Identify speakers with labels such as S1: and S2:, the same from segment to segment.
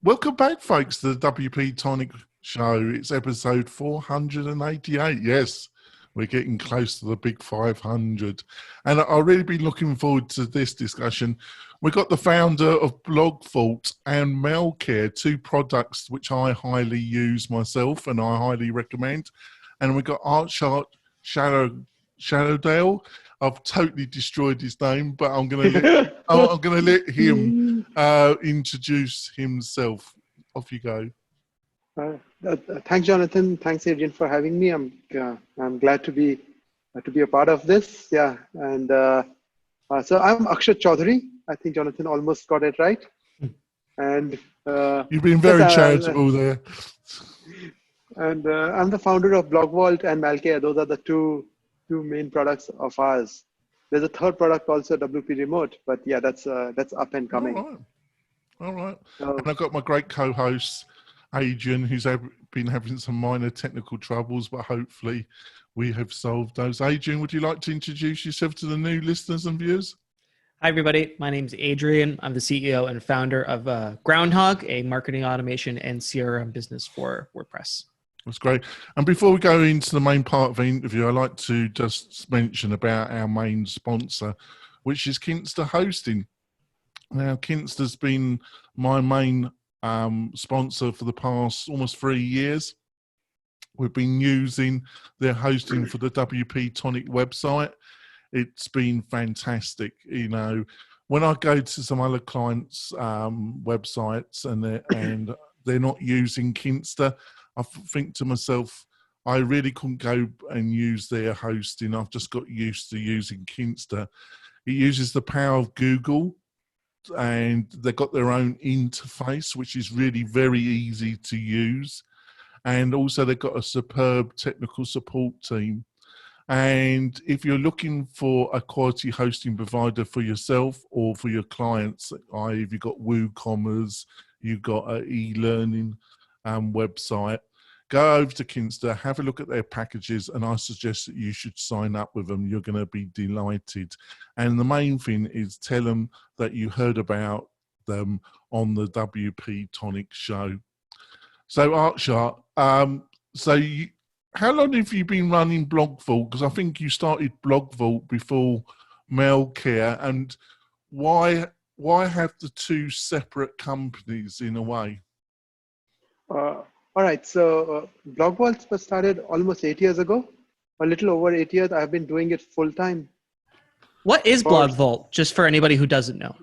S1: Welcome back, folks, to the WP-Tonic show. It's episode 488. Yes, we're getting close to the big 500. And I'll really be looking forward to this discussion. We've got the founder of BlogVault and MalCare, two products which I highly use myself and I highly recommend. And we've got Akshat Shadowdale. I've totally destroyed his name, but I'm going to let him introduce himself. Off you go.
S2: Thanks, Jonathan. Thanks, Adrian, for having me. I'm glad to be a part of this. Yeah, and so I'm Akshat Choudhary. I think Jonathan almost got it right. And
S1: you've been very charitable there.
S2: And I'm the founder of BlogVault and MalCare. Those are the two main products of ours. There's a third product also, WP Remote, but yeah, that's up and coming.
S1: All right. And I've got my great co-host, Adrian, who's been having some minor technical troubles, but hopefully we have solved those. Adrian, would you like to introduce yourself to the new listeners and viewers?
S3: Hi, everybody. My name's Adrian. I'm the CEO and founder of Groundhog, a marketing automation and CRM business for WordPress.
S1: That's great. And before we go into the main part of the interview, I'd like to just mention about our main sponsor, which is Kinsta Hosting. Now, Kinsta's been my main sponsor for the past almost 3 years. We've been using their hosting for the WP-Tonic website. It's been fantastic. You know, when I go to some other clients' websites and they're not using Kinsta, I think to myself, I really couldn't go and use their hosting. I've just got used to using Kinsta. It uses the power of Google, and they've got their own interface, which is really very easy to use. And also they've got a superb technical support team. And if you're looking for a quality hosting provider for yourself or for your clients, if you've got WooCommerce, you've got an e-learning website, go over to Kinsta, have a look at their packages, and I suggest that you should sign up with them. You're going to be delighted. And the main thing is tell them that you heard about them on the WP-Tonic show. So Akshat, how long have you been running BlogVault? Because I think you started BlogVault before MalCare, and why have the two separate companies in a way?
S2: All right, so BlogVault was started almost 8 years ago, a little over 8 years. I've been doing it full time.
S3: What is BlogVault, just for anybody who doesn't know?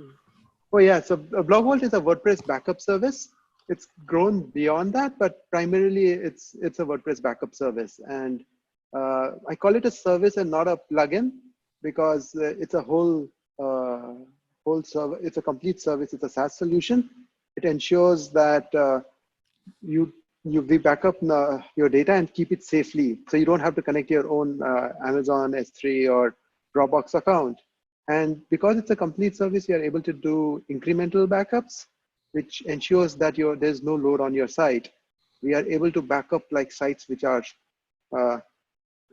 S2: Oh yeah, so BlogVault is a WordPress backup service. It's grown beyond that, but primarily it's a WordPress backup service. And I call it a service and not a plugin because it's a whole server. It's a complete service. It's a SaaS solution. It ensures that we back up your data and keep it safely. So you don't have to connect your own Amazon S3 or Dropbox account. And because it's a complete service, you're able to do incremental backups, which ensures that there's no load on your site. We are able to back up like sites which are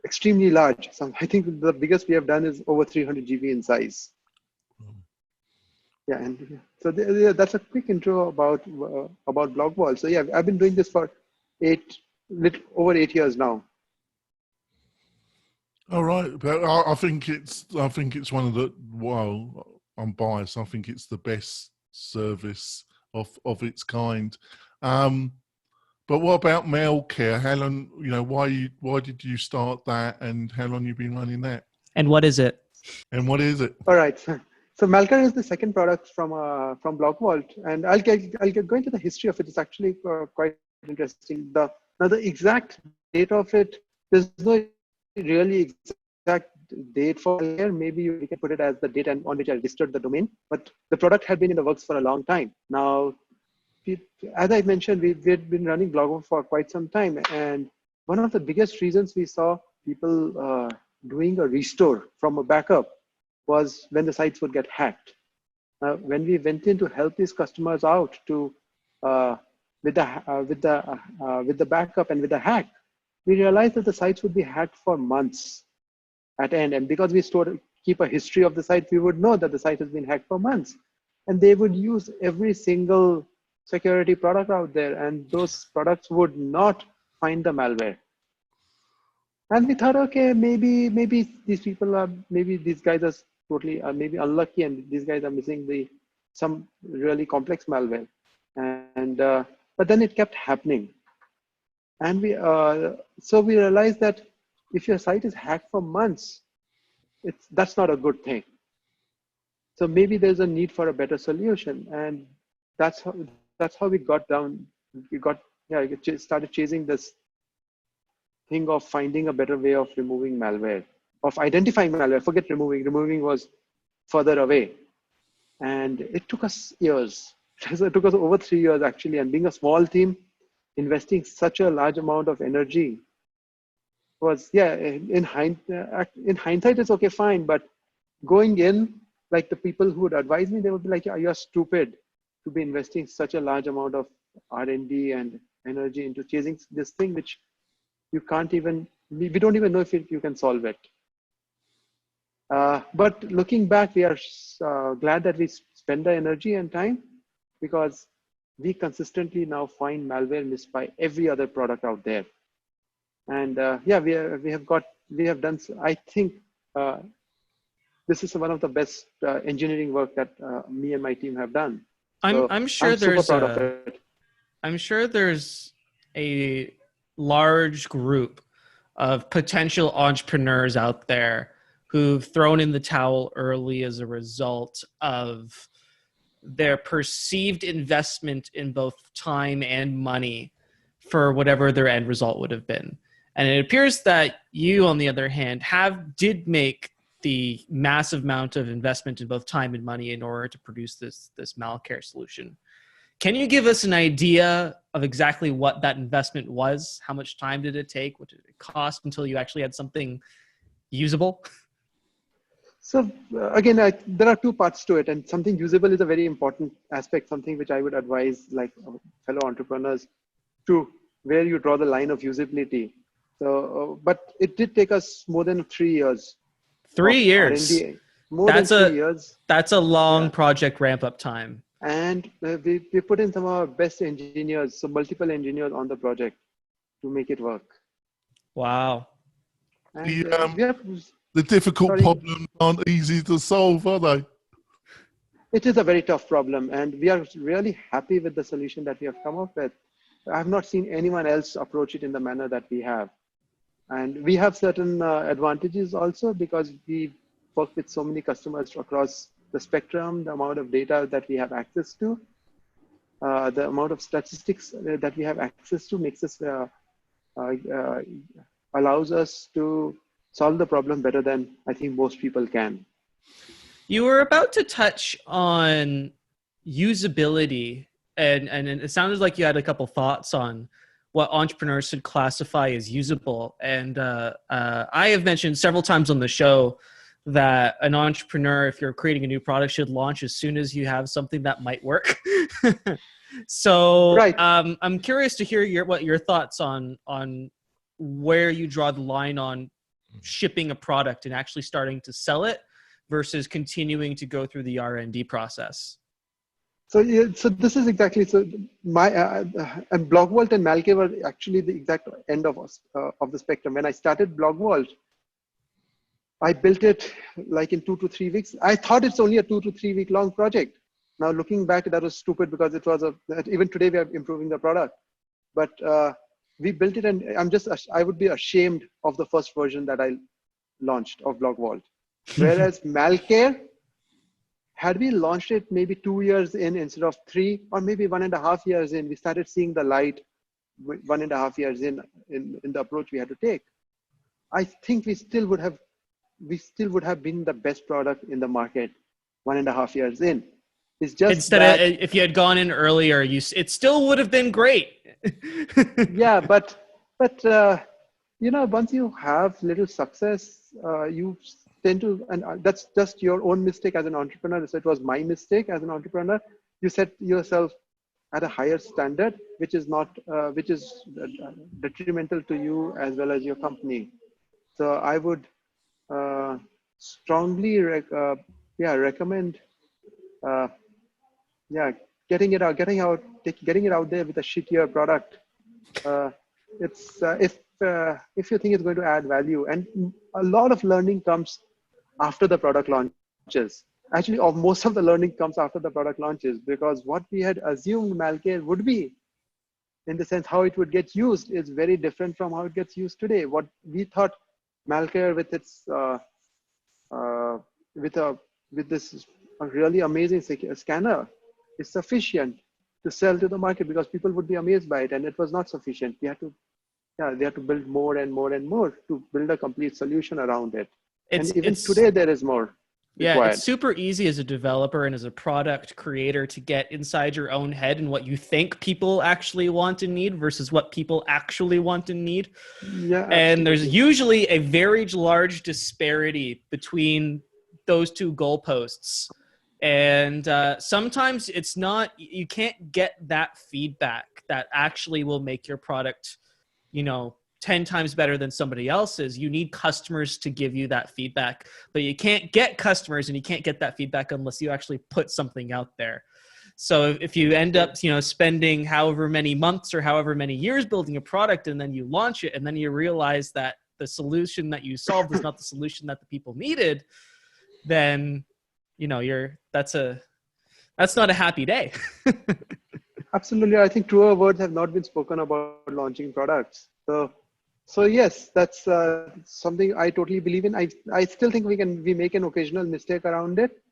S2: extremely large. I think the biggest we have done is over 300 GB in size. Yeah, and so that's a quick intro about BlogVault. So yeah, I've been doing this for over 8 years now.
S1: All right, but I think it's one of the, well, I'm biased. I think it's the best service of its kind. But what about MalCare? How long? You know, why did you start that, and how long you been running that?
S3: And what is it?
S2: All right. So MalCare is the second product from BlogVault, and I'll go into the history of it. It's actually quite interesting. Now the exact date of it, there's no really exact date for MalCare. Maybe you can put it as the date on which I registered the domain, but the product had been in the works for a long time. Now, as I mentioned, we've been running BlogVault for quite some time, and one of the biggest reasons we saw people doing a restore from a backup was when the sites would get hacked. When we went in to help these customers out with the backup and with the hack, we realized that the sites would be hacked for months at end. And because we keep a history of the site, we would know that the site has been hacked for months. And they would use every single security product out there, and those products would not find the malware. And we thought, okay, maybe these people are, maybe these guys are totally maybe unlucky, and these guys are missing some really complex malware. And but then it kept happening, and so we realized that if your site is hacked for months, that's not a good thing. So maybe there's a need for a better solution, and that's how we started chasing this thing of finding a better way of removing malware, of identifying malware. Forget removing was further away, and it took us years. It took us over 3 years actually, and being a small team, investing such a large amount of energy was, in hindsight it's okay, fine, but going in, like the people who would advise me, they would be like, you're stupid to be investing such a large amount of R&D and energy into chasing this thing which you can't even, we don't even know if you can solve it. But looking back, we are glad that we spend the energy and time, because we consistently now find malware missed by every other product out there. And we have done, I think, this is one of the best engineering work that me and my team have done.
S3: I'm sure there's a large group of potential entrepreneurs out there who've thrown in the towel early as a result of their perceived investment in both time and money for whatever their end result would have been. And it appears that you, on the other hand, did make the massive amount of investment in both time and money in order to produce this MalCare solution. Can you give us an idea of exactly what that investment was? How much time did it take? What did it cost until you actually had something usable?
S2: So again, there are two parts to it, and something usable is a very important aspect, something which I would advise like fellow entrepreneurs to, where you draw the line of usability. So, but it did take us more than 3 years.
S3: 3 years.
S2: R&D, more than 3 years.
S3: That's a long project ramp up time.
S2: And we put in some of our best engineers, so multiple engineers on the project to make it work.
S3: Wow.
S2: And,
S1: the difficult problems aren't easy to solve, are they?
S2: It is a very tough problem, and we are really happy with the solution that we have come up with. I have not seen anyone else approach it in the manner that we have. And we have certain advantages also, because we work with so many customers across the spectrum, the amount of data that we have access to, the amount of statistics that we have access to makes us, allows us to solve the problem better than I think most people can.
S3: You were about to touch on usability, and it sounded like you had a couple thoughts on what entrepreneurs should classify as usable. And I have mentioned several times on the show that an entrepreneur, if you're creating a new product, should launch as soon as you have something that might work. So
S2: right.
S3: I'm curious to hear what your thoughts on where you draw the line on shipping a product and actually starting to sell it versus continuing to go through the R&D process.
S2: So so this is exactly, so my and BlogVault and MalCare were actually the exact end of the spectrum. When I started BlogVault, I built it like in 2 to 3 weeks. I thought it's only a 2 to 3 week long project. Now looking back, that was stupid, because it was even today we are improving the product. But we built it, and I would be ashamed of the first version that I launched of BlogVault. Whereas MalCare, had we launched it maybe 2 years in instead of 3, or maybe 1.5 years in, we started seeing the light 1.5 years in the approach we had to take. I think we still would have been the best product in the market 1.5 years in. It's just
S3: instead of, if you had gone in earlier, it still would have been great.
S2: Yeah, but you know, once you have little success, you tend to, and that's just your own mistake as an entrepreneur. So it was my mistake as an entrepreneur. You set yourself at a higher standard, which is detrimental to you as well as your company. So I would strongly recommend getting it out there with a shittier product. If you think it's going to add value, and a lot of learning comes after the product launches. Actually, most of the learning comes after the product launches, because what we had assumed MalCare would be, in the sense how it would get used, is very different from how it gets used today. What we thought MalCare with its with this really amazing scanner is sufficient to sell to the market, because people would be amazed by it, and it was not sufficient. They had to build more and more and more to build a complete solution around it. And even today there is more.
S3: Yeah, it's super easy as a developer and as a product creator to get inside your own head and what you think people actually want and need versus what people actually want and need.
S2: Yeah, absolutely.
S3: And there's usually a very large disparity between those two goalposts. And sometimes it's not, you can't get that feedback that actually will make your product, 10 times better than somebody else's. You need customers to give you that feedback, but you can't get customers and you can't get that feedback unless you actually put something out there. So if you end up, spending however many months or however many years building a product, and then you launch it, and then you realize that the solution that you solved is not the solution that the people needed, then, that's not a happy day.
S2: Absolutely. I think truer words have not been spoken about launching products. So yes, that's something I totally believe in. I still think we make an occasional mistake around it,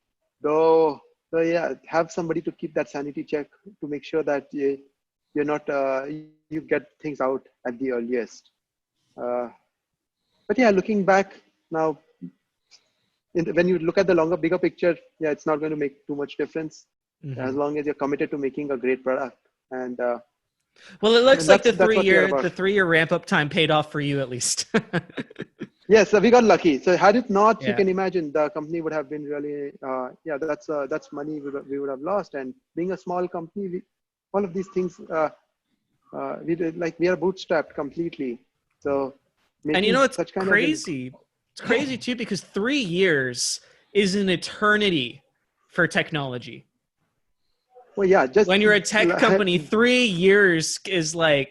S2: though. So yeah, have somebody to keep that sanity check to make sure that you're not you get things out at the earliest. But yeah, looking back now, when you look at the bigger picture, yeah, it's not going to make too much difference as long as you're committed to making a great product. And
S3: well, it looks like the 3-year ramp up time paid off for you at least.
S2: Yes, we got lucky. So had it not, you can imagine the company would have been really, that's money we would have lost. And being a small company, all of these things, we are bootstrapped completely. So,
S3: and it's crazy. It's crazy too, because 3 years is an eternity for technology.
S2: Well, yeah, just
S3: when you're a tech company, 3 years is an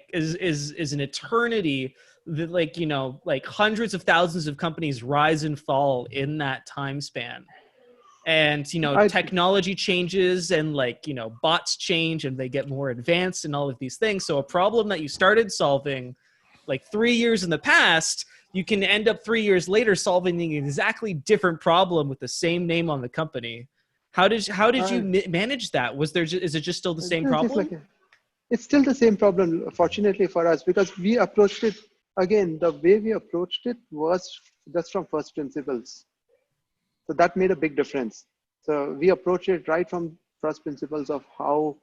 S3: eternity. That hundreds of thousands of companies rise and fall in that time span. And, technology changes and bots change and they get more advanced and all of these things. So a problem that you started solving 3 years in the past, you can end up 3 years later solving an exactly different problem with the same name on the company. How did you manage that? Is it just still the same problem?
S2: It's still the same problem, fortunately for us, because we approached it, again, the way we approached it was just from first principles. So that made a big difference. So we approached it right from first principles of how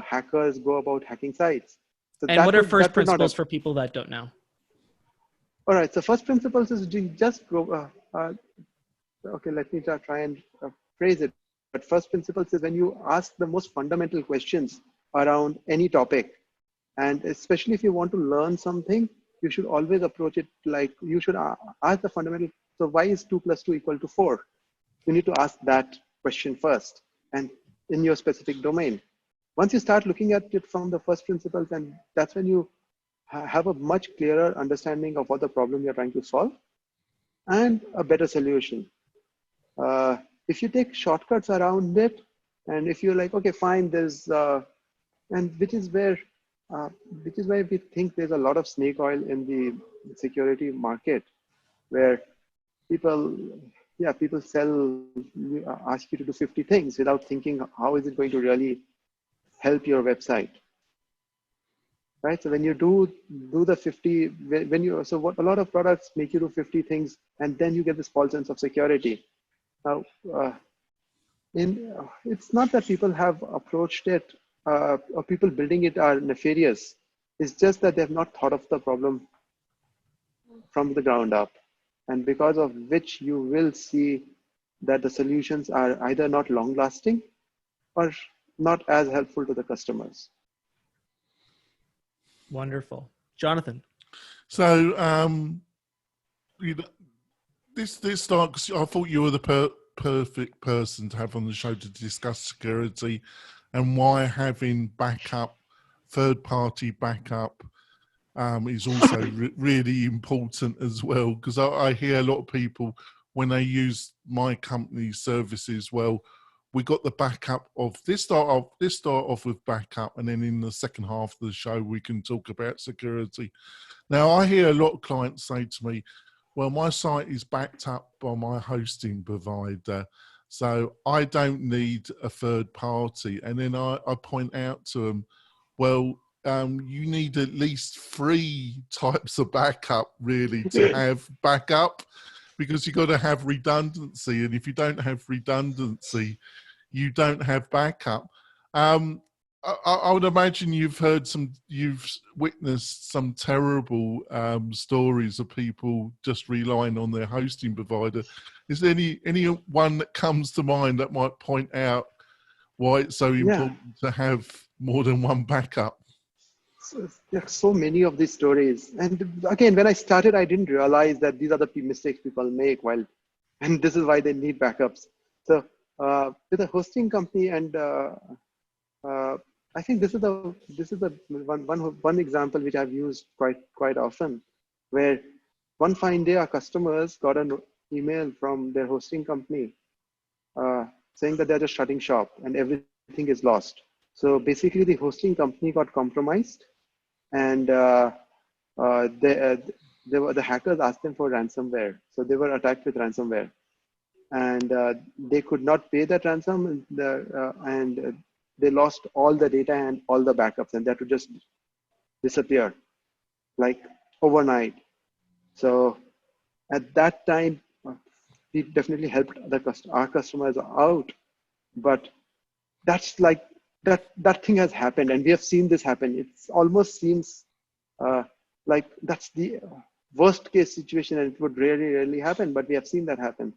S2: hackers go about hacking sites. So
S3: and what are first principles for people that don't know?
S2: All right, so first principles is just go, okay, let me try and phrase it. But first principles is when you ask the most fundamental questions around any topic. And especially if you want to learn something, you should always approach it you should ask the fundamental. So why is 2 + 2 = 4? You need to ask that question first, and in your specific domain. Once you start looking at it from the first principles, and that's when you have a much clearer understanding of what the problem you're trying to solve and a better solution. If you take shortcuts around it, and if you're okay, fine, there's, and which is why we think there's a lot of snake oil in the security market, where people ask you to do 50 things without thinking, how is it going to really help your website? Right. So when you do the 50, what a lot of products make you do 50 things, and then you get this false sense of security. Now, it's not that people have approached it or people building it are nefarious. It's just that they have not thought of the problem from the ground up, and because of which you will see that the solutions are either not long lasting or not as helpful to the customers.
S3: Wonderful. Jonathan.
S1: So this starts, I thought you were the perfect person to have on the show to discuss security and why having backup, third-party backup is also really important as well. Because I hear a lot of people when they use my company's services, well, we got the backup of this. Start off with backup, and then in the second half of the show we can talk about security. Now I hear a lot of clients say to me, well, my site is backed up by my hosting provider, so I don't need a third party. And then I point out to them, well, you need at least 3 types of backup really to have backup, because you've got to have redundancy. And if you don't have redundancy, you don't have backup. I would imagine you've witnessed some terrible stories of people just relying on their hosting provider. Is there any one that comes to mind that might point out why it's so important to have more than one backup?
S2: So, there are so many of these stories. And again, when I started, I didn't realize that these are the mistakes people make and this is why they need backups. So with a hosting company, and I think this is the one example which I've used quite often, where one fine day our customers got an email from their hosting company saying that they're just shutting shop and everything is lost. So basically, the hosting company got compromised, and the hackers asked them for ransomware. So they were attacked with ransomware, and they could not pay that ransom, and they lost all the data and all the backups, and that would just disappear like overnight. So at that time, we definitely helped our customers out, but that's like that thing has happened, and we have seen this happen. It almost seems like that's the worst case situation, and it would rarely happen, but we have seen that happen.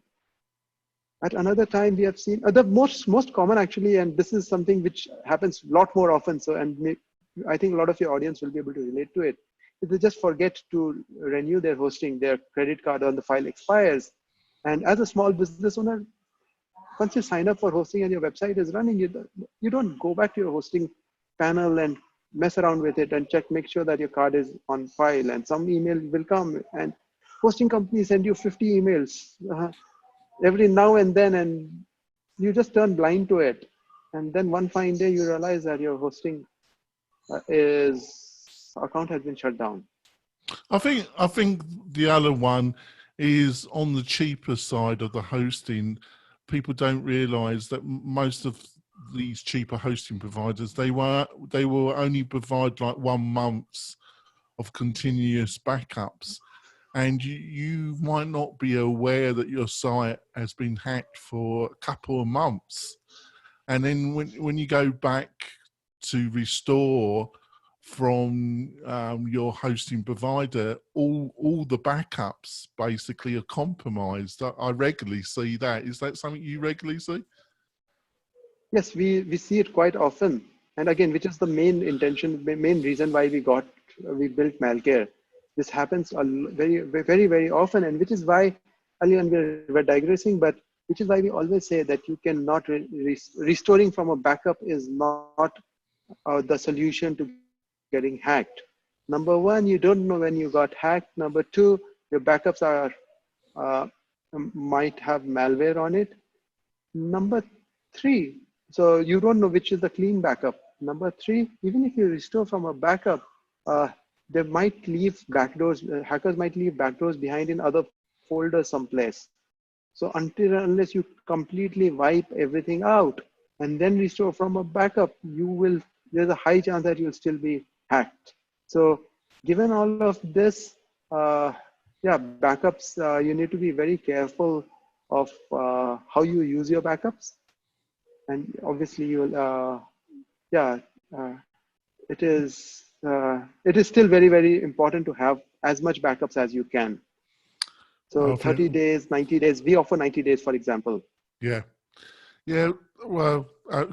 S2: At another time, we have seen the most common actually, and this is something which happens a lot more often. So, I think a lot of your audience will be able to relate to it. If they just forget to renew their hosting, their credit card on the file expires, and as a small business owner, once you sign up for hosting and your website is running, you don't go back to your hosting panel and mess around with it and make sure that your card is on file, and some email will come, and hosting companies send you 50 emails every now and then, and you just turn blind to it. And then one fine day you realize that your hosting account has been shut down.
S1: I think the other one is on the cheaper side of the hosting. People don't realize that most of these cheaper hosting providers, they will only provide like 1 month's of continuous backups. And you might not be aware that your site has been hacked for a couple of months. And then when you go back to restore from your hosting provider, all the backups basically are compromised. I regularly see that. Is that something you regularly see?
S2: Yes, we see it quite often. And again, which is the main reason why we built MalCare. This happens very often, and which is why, and we're digressing, but which is why we always say that you cannot restoring from a backup is not the solution to getting hacked. Number one, you don't know when you got hacked. Number two, your backups might have malware on it. Number three, so you don't know which is the clean backup. Number three, even if you restore from a backup, they might leave backdoors. Hackers might leave backdoors behind in other folders someplace. So unless you completely wipe everything out and then restore from a backup, there's a high chance that you'll still be hacked. So given all of this, backups, you need to be very careful of how you use your backups. And obviously it is still very important to have as much backups as you can. So 30 days, 90 days, we offer 90 days, for example.
S1: Yeah. Well,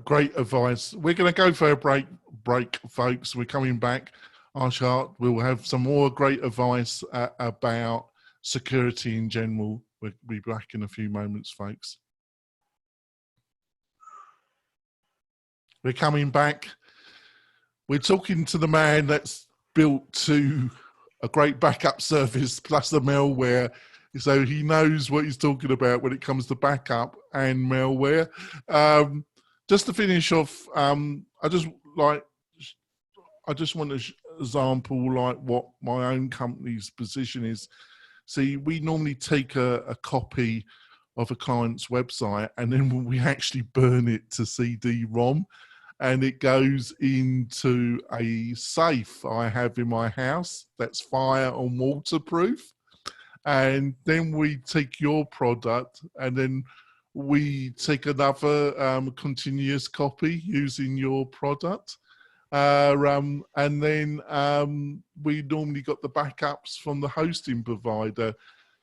S1: great advice. We're going to go for a break, folks. We're coming back. Akshat, we'll have some more great advice about security in general. We'll be back in a few moments, folks. We're coming back. We're talking to the man that's built to a great backup service plus the malware. So he knows what he's talking about when it comes to backup and malware. Just to finish off, I just want an example like what my own company's position is. See, we normally take a copy of a client's website and then we actually burn it to CD-ROM and it goes into a safe I have in my house that's fire and waterproof. And then we take your product and then we take another continuous copy using your product. And then we normally got the backups from the hosting provider.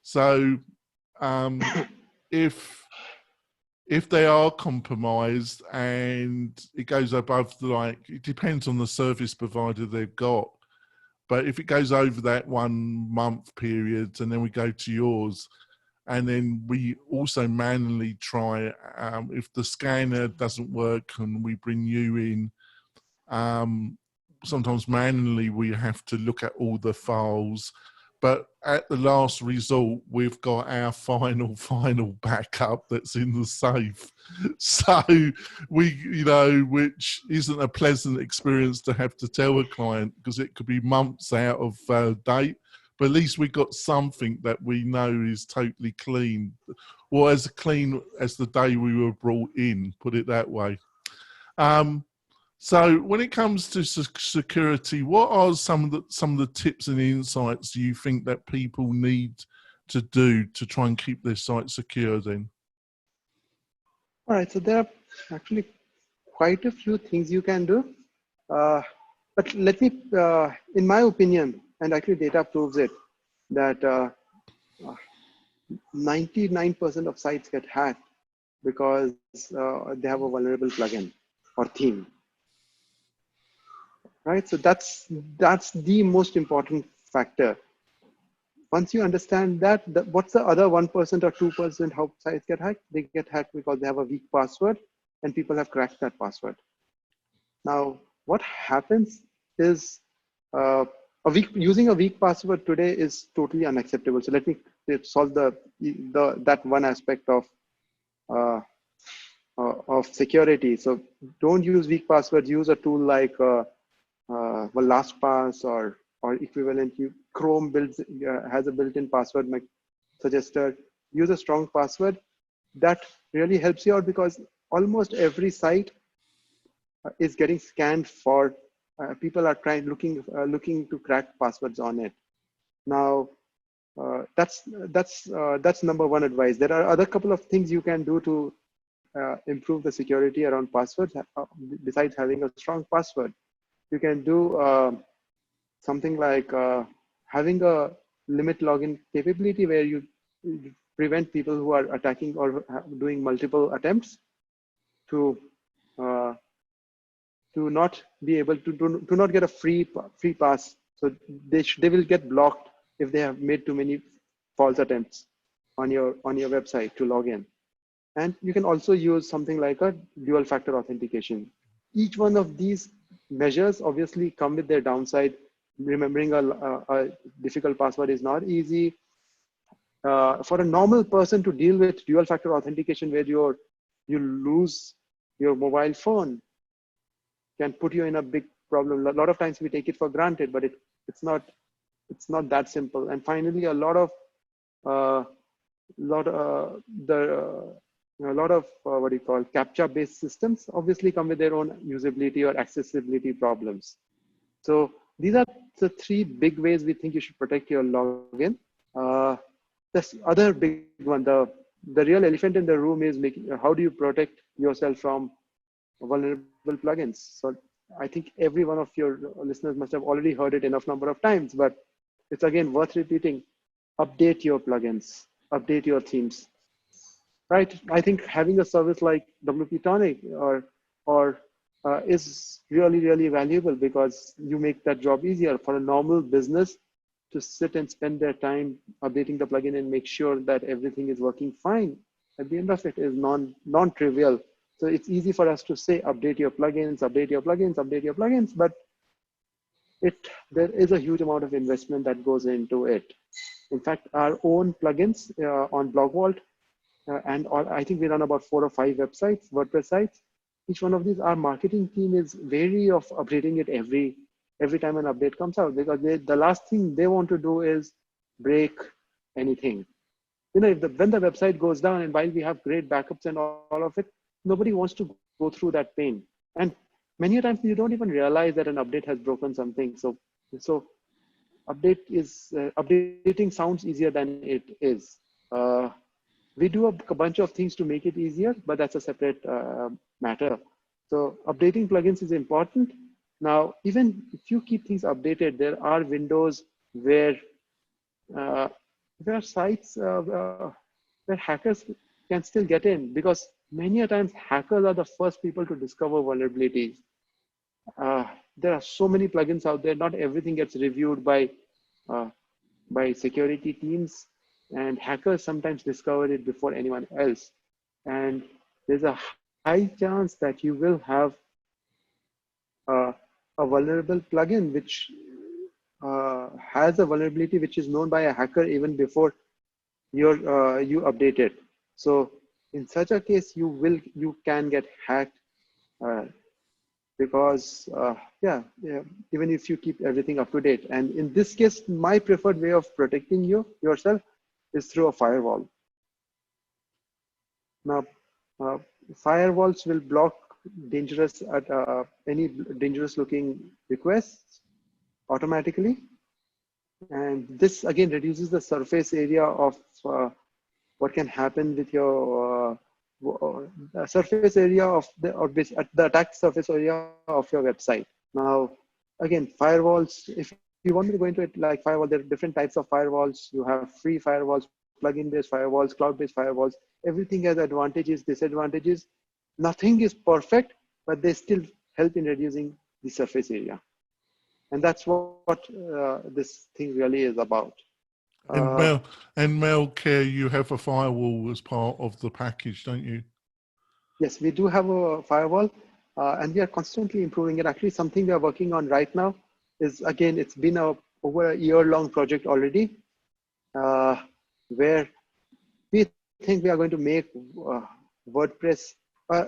S1: So if they are compromised and it goes above it depends on the service provider they've got. But if it goes over that 1 month period and then we go to yours, and then we also manually try, if the scanner doesn't work and we bring you in, sometimes manually we have to look at all the files, but at the last resort we've got our final backup that's in the safe. So which isn't a pleasant experience to have to tell a client because it could be months out of date, but at least we got something that we know is totally clean, or as clean as the day we were brought in, put it that way. So when it comes to security, what are some of the tips and insights you think that people need to do to try and keep their site secure then?
S2: All right, so there are actually quite a few things you can do. But let me, in my opinion, and actually data proves it, that 99% of sites get hacked because they have a vulnerable plugin or theme. Right, so that's the most important factor. Once you understand that, what's the other 1% or 2% how sites get hacked? They get hacked because they have a weak password and people have cracked that password. Now, what happens is using a weak password today is totally unacceptable. So let me solve that one aspect of security. So don't use weak passwords. Use a tool like LastPass or equivalent. Chrome has a built-in password suggester. Use a strong password. That really helps you out because almost every site is getting scanned for people are looking to crack passwords on it. Now that's number one advice. There are other couple of things you can do to improve the security around passwords besides having a strong password. You can do something like having a limit login capability where you prevent people who are attacking or doing multiple attempts to not be able to not get a free pass. So they will get blocked if they have made too many false attempts on your website to log in. And you can also use something like a dual factor authentication. Each one of these measures obviously come with their downside. Remembering a difficult password is not easy. For a normal person to deal with dual factor authentication where you lose your mobile phone can put you in a big problem. A lot of times we take it for granted, but it's not that simple. And finally, a lot of what do you call CAPTCHA based systems obviously come with their own usability or accessibility problems. So these are the three big ways we think you should protect your login. This other big one, the real elephant in the room is how do you protect yourself from vulnerable plugins? So I think every one of your listeners must have already heard it enough number of times, but it's again worth repeating. Update your plugins, update your themes. Right? I think having a service like WP-Tonic is really, really valuable because you make that job easier for a normal business to sit and spend their time updating the plugin and make sure that everything is working fine. At the end of it is non-trivial. So it's easy for us to say, update your plugins, update your plugins, update your plugins, but there is a huge amount of investment that goes into it. In fact, our own plugins on BlogVault, I think we run about 4 or 5 websites, WordPress sites. Each one of these, our marketing team is wary of updating it every time an update comes out, because the last thing they want to do is break anything. You know, when the website goes down, and while we have great backups and all of it, nobody wants to go through that pain. And many times you don't even realize that an update has broken something. So updating sounds easier than it is. We do a bunch of things to make it easier, but that's a separate matter. So updating plugins is important. Now, even if you keep things updated, there are windows where there are sites where hackers can still get in, because many a times hackers are the first people to discover vulnerabilities. There are so many plugins out there. Not everything gets reviewed by security teams, and hackers sometimes discover it before anyone else. And there's a high chance that you will have a vulnerable plugin which has a vulnerability which is known by a hacker even before you update it. So in such a case, you can get hacked because even if you keep everything up to date. And in this case, my preferred way of protecting yourself is through a firewall. Now, firewalls will block any dangerous looking requests automatically. And this again reduces the surface area of what can happen with your surface area of the attack surface area of your website. Now, again, firewalls, if you want me to go into it like firewall, there are different types of firewalls. You have free firewalls, plugin-based firewalls, cloud-based firewalls. Everything has advantages, disadvantages. Nothing is perfect, but they still help in reducing the surface area. And that's what this thing really is about.
S1: And MalCare, you have a firewall as part of the package, don't you?
S2: Yes, we do have a firewall, and we are constantly improving it. Actually, something we are working on right now is, again, it's been over a year-long project already, where we think we are going to make WordPress,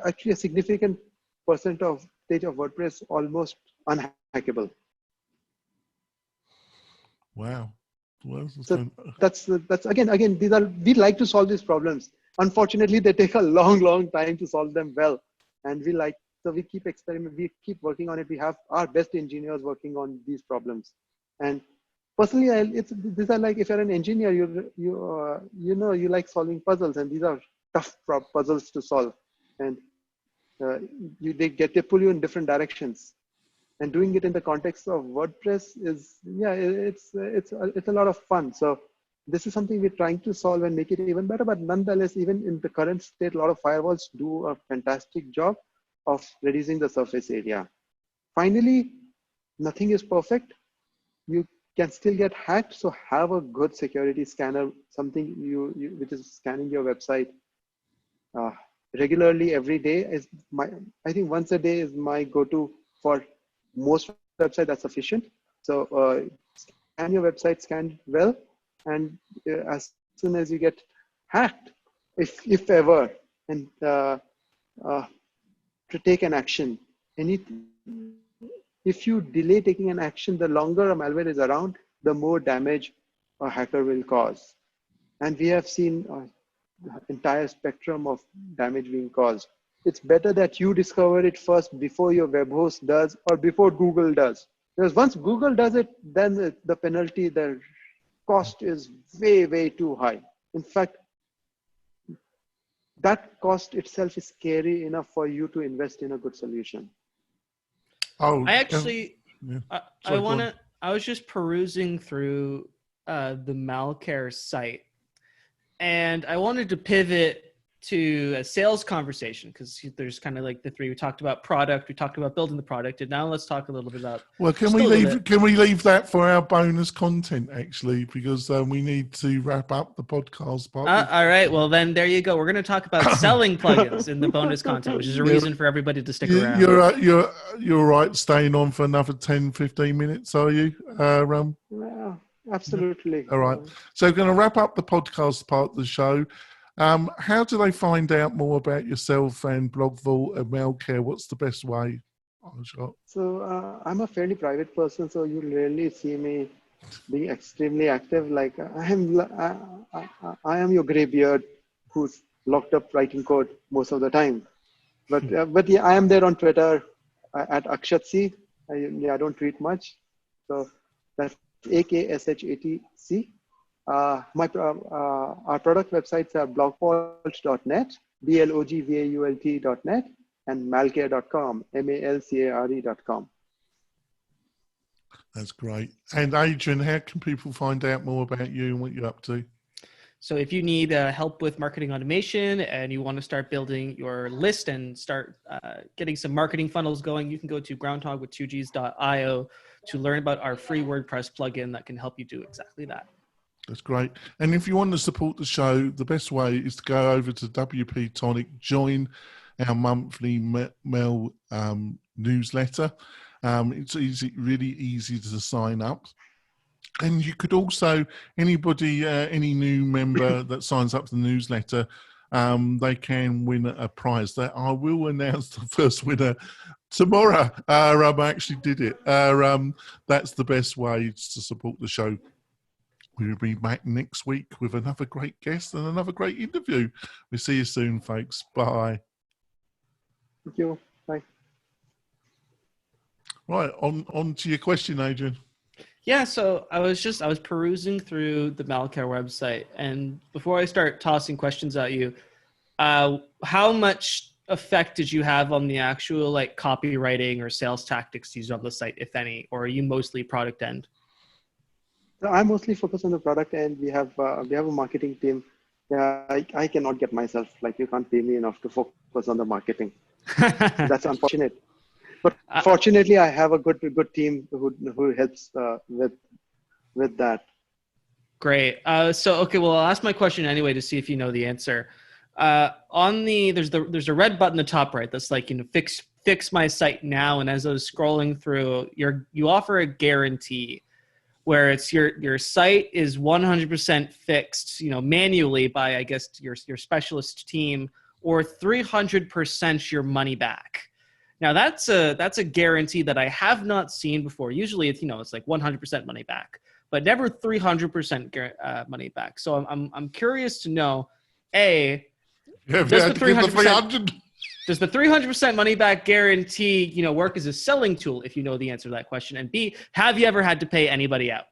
S2: actually a significant percentage of WordPress almost unhackable.
S1: Wow. Well,
S2: so that's again, we like to solve these problems. Unfortunately, they take a long time to solve them well. And we keep experimenting, we keep working on it. We have our best engineers working on these problems. And personally, these are like, if you're an engineer, you like solving puzzles, and these are tough puzzles to solve. And they pull you in different directions. And doing it in the context of WordPress is, it's a lot of fun. So this is something we're trying to solve and make it even better. But nonetheless, even in the current state, a lot of firewalls do a fantastic job of reducing the surface area. Finally, nothing is perfect. You can still get hacked. So have a good security scanner, something which is scanning your website regularly every day. I think once a day is my go-to for most websites. That's sufficient. So scan your website, scan well, and as soon as you get hacked, if ever, and to take an action. If you delay taking an action, the longer a malware is around, the more damage a hacker will cause. And we have seen entire spectrum of damage being caused. It's better that you discover it first before your web host does, or before Google does. Because once Google does it, then the penalty, the cost is way too high. In fact, that cost itself is scary enough for you to invest in a good solution.
S3: Oh, I actually, I was just perusing through the MalCare site, and I wanted to pivot to a sales conversation, because there's kind of like the three. We talked about product, we talked about building the product, and now let's talk a little bit about.
S1: Well, can we leave that for our bonus content actually, because we need to wrap up the podcast part.
S3: All right, well then there you go. We're going to talk about selling plugins in the bonus content, which is a reason for everybody to stick around.
S1: You're right, staying on for another 10, 15 minutes, are you, Ram?
S2: Yeah, absolutely.
S1: All right. So we're going to wrap up the podcast part of the show. How do they find out more about yourself and BlogVault and MalCare? What's the best way?
S2: So I'm a fairly private person, so you rarely see me being extremely active. Like I am your gray beard who's locked up writing code most of the time. But yeah, I am there on Twitter at Akshat C. I don't tweet much. So that's AKSHATC. Our product websites are blogvault.net, blogvault.net, and malcare.com, malcare.com.
S1: That's great. And Adrian, how can people find out more about you and what you're up to?
S3: So if you need help with marketing automation and you want to start building your list and start getting some marketing funnels going, you can go to groundhogwith2gs.io to learn about our free WordPress plugin that can help you do exactly that. That's
S1: great. And if you want to support the show, the best way is to go over to WP-Tonic, join our monthly mail newsletter. It's easy, really easy to sign up. And you could also, anybody, any new member that signs up to the newsletter, they can win a prize. That I will announce the first winner tomorrow. I actually did it. That's the best way to support the show. We'll be back next week with another great guest and another great interview. We'll see you soon, folks. Bye.
S2: Thank you. Bye.
S1: Right, on to your question, Adrian.
S3: Yeah, so I was perusing through the MalCare website, and before I start tossing questions at you, how much effect did you have on the actual like copywriting or sales tactics used on the site, if any, or are you mostly product end?
S2: So I'm mostly focused on the product end. We have a marketing team. Yeah, I cannot get myself, like you can't pay me enough to focus on the marketing. So that's unfortunate. But fortunately, I have a good team who helps with that.
S3: Great. Okay, well, I'll ask my question anyway to see if you know the answer. There's a red button at the top right that's like, fix my site now. And as I was scrolling through, you offer a guarantee where it's your site is 100% fixed, manually by, I guess, your specialist team, or 300% your money back. Now that's a guarantee that I have not seen before. Usually it's it's like 100% money back, but never 300% money back. So I'm curious to know, does the 300% money back guarantee work as a selling tool, if you know the answer to that question? And B, have you ever had to pay anybody out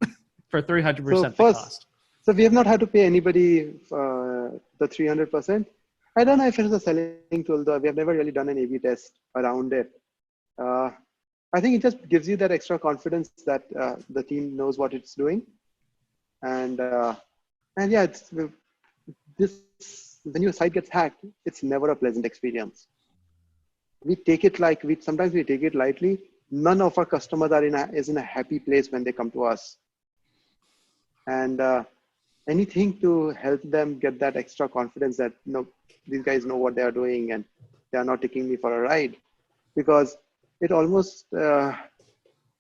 S3: for 300% the cost?
S2: So we have not had to pay anybody the 300%. I don't know if it's a selling tool, though. We have never really done an A/B test around it. I think it just gives you that extra confidence that the team knows what it's doing. And yeah, when your site gets hacked, it's never a pleasant experience. We take it sometimes we take it lightly. None of our customers is in a happy place when they come to us. And anything to help them get that extra confidence that these guys know what they are doing and they are not taking me for a ride, because it almost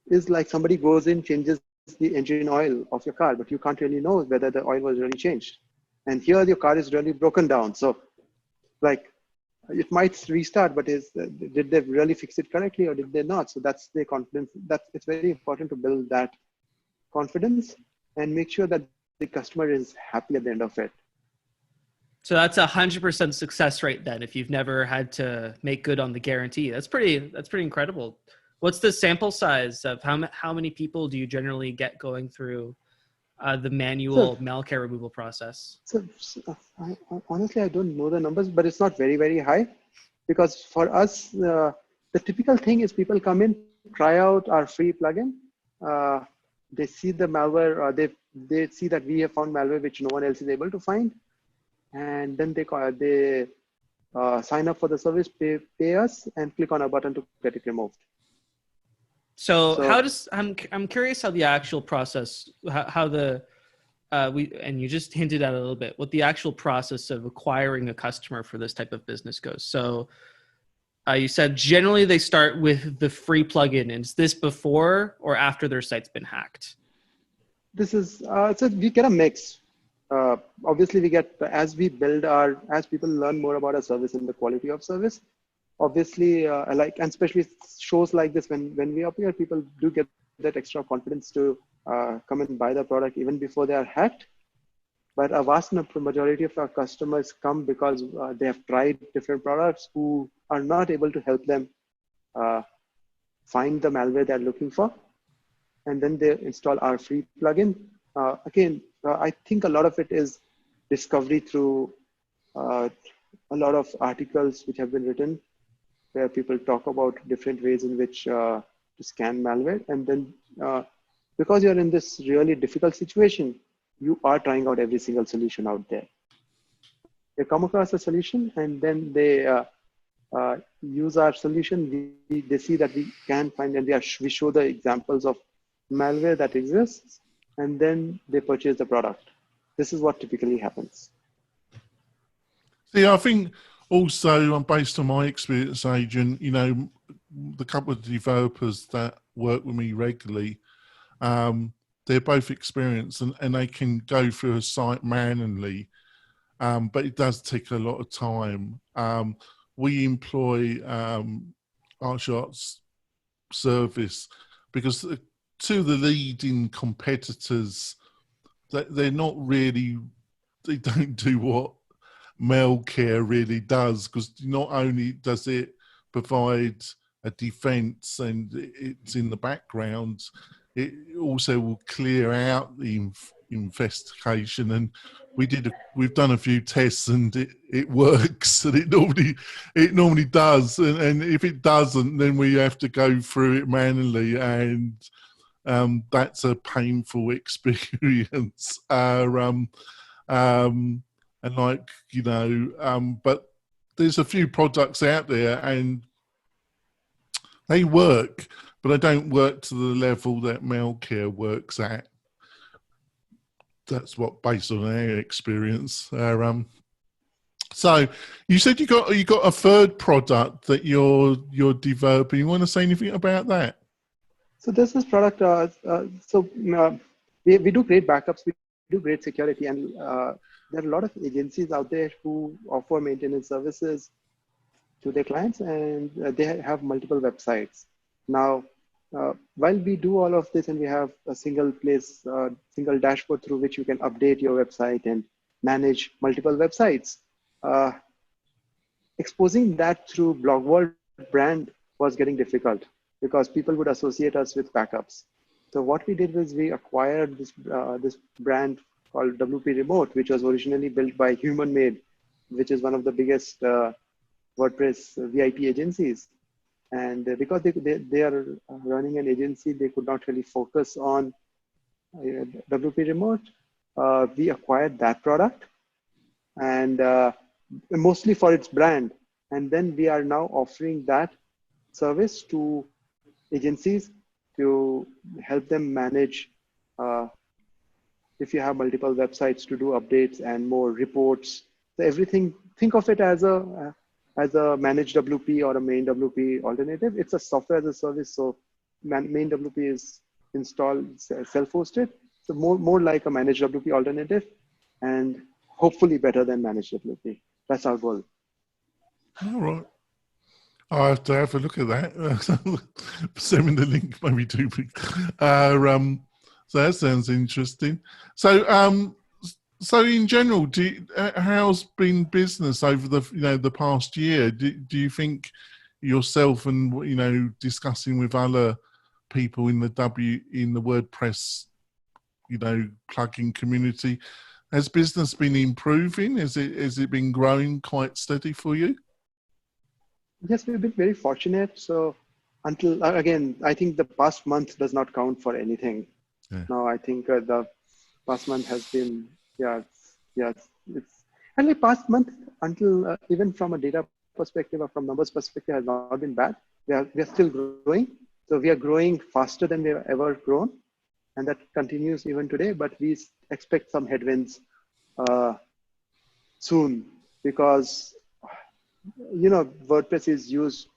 S2: is like somebody goes in, changes the engine oil of your car, but you can't really know whether the oil was really changed. And here your car is really broken down. So like it might restart, but did they really fix it correctly or did they not? So that's the confidence. It's very important to build that confidence and make sure that the customer is happy at the end of it.
S3: So that's 100% success rate then, if you've never had to make good on the guarantee. That's pretty incredible. What's the sample size of how many people do you generally get going through the manual MalCare removal process?
S2: So honestly, I don't know the numbers, but it's not very, very high, because for us, the typical thing is people come in, try out our free plugin. They see the malware, they see that we have found malware which no one else is able to find. And then they sign up for the service, pay us, and click on a button to get it removed.
S3: So how does I'm curious how the actual process, how the and you just hinted at it a little bit, what the actual process of acquiring a customer for this type of business goes. So you said generally they start with the free plugin. Is this before or after their site's been hacked?
S2: This is so we get a mix. Obviously, we get as we build as people learn more about our service and the quality of service. Obviously, and especially shows like this, when we appear, people do get that extra confidence to come and buy the product even before they are hacked. But a vast majority of our customers come because they have tried different products who are not able to help them find the malware they're looking for. And then they install our free plugin. I think a lot of it is discovery through a lot of articles which have been written where people talk about different ways in which to scan malware. And then because you're in this really difficult situation, you are trying out every single solution out there. They come across a solution and then they use our solution. They see that we can find, and we show the examples of malware that exists, and then they purchase the product. This is what typically happens.
S1: See, I think also, based on my experience, Adrian, the couple of developers that work with me regularly, they're both experienced and they can go through a site manually, but it does take a lot of time. We employ Akshat's service because two of the leading competitors, they're not really, they don't do what MalCare really does, because not only does it provide a defense and it's in the background, it also will clear out the investigation. And we've done a few tests and it works, and it normally does. And if it doesn't, then we have to go through it manually, and that's a painful experience. And but there's a few products out there and they work, but they don't work to the level that MalCare works at. That's what, based on our experience. So you said you got a third product that you're developing. You want to say anything about that?
S2: So there's this product. We do great backups. We do great security, and there are a lot of agencies out there who offer maintenance services to their clients, and they have multiple websites. Now, while we do all of this and we have a single place, single dashboard through which you can update your website and manage multiple websites, exposing that through BlogVault brand was getting difficult because people would associate us with backups. So what we did was we acquired this brand called WP Remote, which was originally built by Human Made, which is one of the biggest WordPress VIP agencies. And because they are running an agency, they could not really focus on WP Remote. We acquired that product, and mostly for its brand. And then we are now offering that service to agencies to help them manage if you have multiple websites, to do updates and more reports. So everything, think of it as a managed WP or a main WP alternative. It's a software as a service. So main WP is installed self-hosted. So more like a managed WP alternative, and hopefully better than managed WP. That's our goal.
S1: All right. I'll have to have a look at that. Send me the link, maybe too big. So that sounds interesting. So, so in general, how's been business over the past year? Do you think yourself and discussing with other people in the WordPress plugin community, has business been improving? Has it been growing quite steady for you?
S2: Yes, we've been very fortunate. So until again, I think the past month does not count for anything. Yeah. No, I think the past month has been, and Actually, past month until even from a data perspective or from numbers perspective has not been bad. We are still growing. So we are growing faster than we have ever grown. And that continues even today, but we expect some headwinds soon because, WordPress is used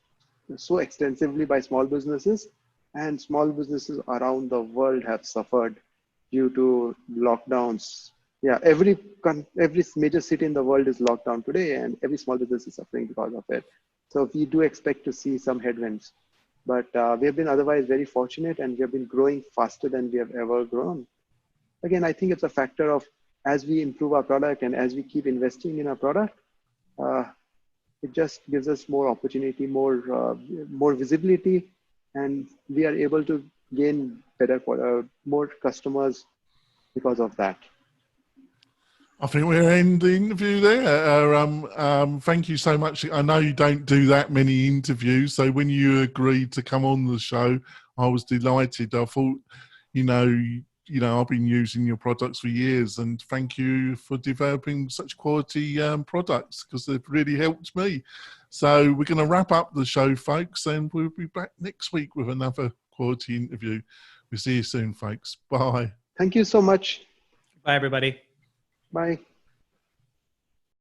S2: so extensively by small businesses, and small businesses around the world have suffered due to lockdowns. Yeah, every major city in the world is locked down today, and every small business is suffering because of it. So we do expect to see some headwinds, but we have been otherwise very fortunate, and we have been growing faster than we have ever grown. Again, I think it's a factor of as we improve our product and as we keep investing in our product, it just gives us more opportunity, more visibility, and we are able to gain more customers because of that.
S1: I think we'll end the interview there. Thank you so much. I know you don't do that many interviews, so when you agreed to come on the show, I was delighted. I thought, I've been using your products for years, and thank you for developing such quality products because they've really helped me. So we're going to wrap up the show, folks, and we'll be back next week with another quality interview. We'll see you soon, folks. Bye.
S2: Thank you so much.
S3: Bye, everybody.
S2: Bye.